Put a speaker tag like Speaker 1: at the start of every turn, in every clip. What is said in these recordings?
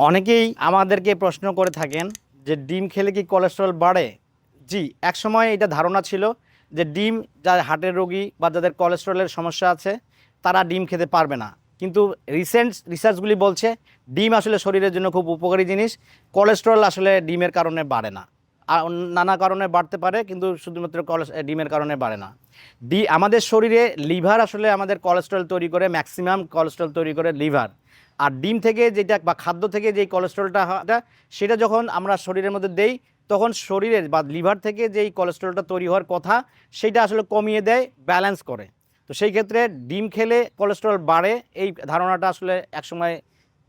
Speaker 1: অনেকেই আমাদেরকে প্রশ্ন করে থাকেন যে ডিম খেলে কি কোলেস্টেরল বাড়ে। জি, একসময় এটা ধারণা ছিল যে ডিম, যারা হার্টের রোগী বা যাদের কোলেস্টেরলের সমস্যা আছে তারা ডিম খেতে পারবে না। কিন্তু রিসেন্ট রিসার্চগুলি বলছে ডিম আসলে শরীরের জন্য খুব উপকারী জিনিস। কোলেস্টেরল আসলে ডিমের কারণে বাড়ে না, আর নানা কারণে বাড়তে পারে, কিন্তু শুধুমাত্র ডিমের কারণে বাড়ে না। আমাদের শরীরে লিভার আসলে আমাদের কোলেস্টেরল তৈরি করে, ম্যাক্সিমাম কোলেস্টেরল তৈরি করে লিভার। আর ডিম থেকে যেটা বা খাদ্য থেকে যেই কোলেস্টেরলটা সেটা যখন আমরা শরীরের মধ্যে দেই, তখন শরীরের বা লিভার থেকে যেই কোলেস্টেরলটা তৈরি হওয়ার কথা সেটা আসলে কমিয়ে দেয়, ব্যালেন্স করে। তো সেই ক্ষেত্রে ডিম খেলে কোলেস্টেরল বাড়ে, এই ধারণাটা আসলে একসময়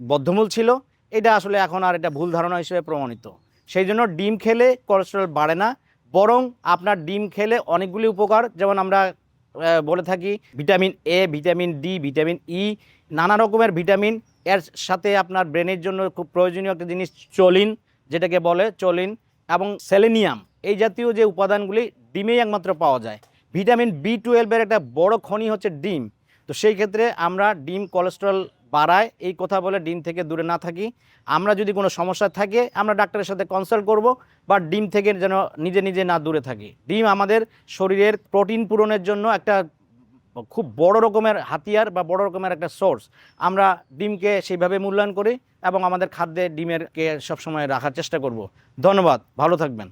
Speaker 1: বদ্ধমূল ছিল। এটা আসলে এখন আর এটা ভুল ধারণা হিসেবে প্রমাণিত। সেই জন্য ডিম খেলে কোলেস্টেরল বাড়ে না, বরং আপনার ডিম খেলে অনেকগুলি উপকার, যেমন আমরা বলে থাকি vitamin A, vitamin D, vitamin E, নানা রকমের ভিটামিন। এর সাথে আপনার ব্রেনের জন্য খুব প্রয়োজনীয় একটা জিনিস চোলিন, যেটাকে বলে চোলিন, এবং সেলেনিয়াম, এই জাতীয় যে উপাদানগুলি ডিমেই একমাত্র পাওয়া যায়। ভিটামিন বি 12 একটা বড় খনি হচ্ছে ডিম। তো সেই ক্ষেত্রে আমরা ডিম কোলেস্টেরল বাড়ায় এই কথা বলে ডিম থেকে দূরে না থাকি। আমরা যদি কোনো সমস্যা থাকে আমরা ডাক্তারের সাথে কনসাল্ট করব, বা ডিম থেকে যেন নিজে নিজে না দূরে থাকি। ডিম আমাদের শরীরের প্রোটিন পূরণের জন্য একটা খুব বড় রকমের হাতিয়ার বা বড় রকমের একটা সোর্স। আমরা ডিমকে সেইভাবে মূল্যায়ন করি এবং আমাদের খাদ্যে ডিমেরকে সবসময় রাখার চেষ্টা করব। ধন্যবাদ, ভালো থাকবেন।